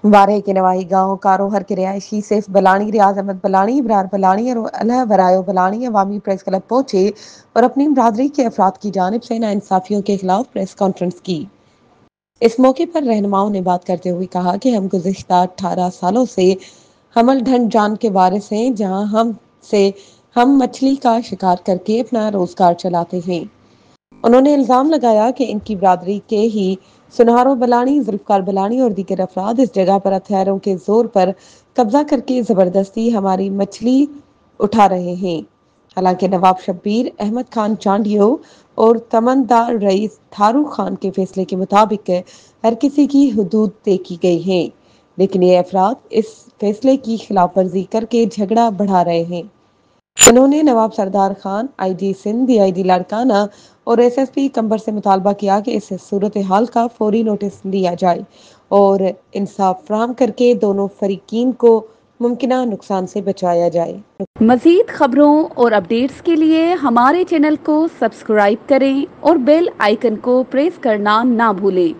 بارے کے نواحی گاؤں کاروہر کے رہائشی سیف بلانی، ریاض احمد بلانی، ابرار بلانی اور الہ برائے بلانی عوامی پریس کلب پہنچے اور اپنی برادری کے افراد کی جانب سے ناانصافیوں کے خلاف پریس کانفرنس کی۔ اس موقع پر رہنماؤں نے بات کرتے ہوئے کہا کہ ہم گزشتہ 18 سالوں سے حمل ڈھنڈ جان کے وارث ہیں، جہاں ہم مچھلی کا شکار کر کے اپنا روزگار چلاتے ہیں۔ انہوں نے الزام لگایا کہ ان کی برادری کے ہی سنہارو بلانی، ذوالفقار بلانی اور دیگر افراد اس جگہ پر ہتھیاروں کے زور پر قبضہ کر کے زبردستی ہماری مچھلی اٹھا رہے ہیں۔ حالانکہ نواب شبیر احمد خان چانڈیو اور تمندار رئیس تھارو خان کے فیصلے کے مطابق ہر کسی کی حدود طے کی گئی ہیں، لیکن یہ افراد اس فیصلے کی خلاف ورزی کر کے جھگڑا بڑھا رہے ہیں۔ انہوں نے نواب سردار خان، آئی جی سندھ، ڈی آئی جی لاڑکانہ اور ایس ایس پی کمبر سے مطالبہ کیا کہ اس صورتحال کا فوری نوٹس لیا جائے اور انصاف فراہم کر کے دونوں فریقین کو ممکنہ نقصان سے بچایا جائے۔ مزید خبروں اور اپڈیٹس کے لیے ہمارے چینل کو سبسکرائب کریں اور بیل آئیکن کو پریس کرنا نہ بھولیں۔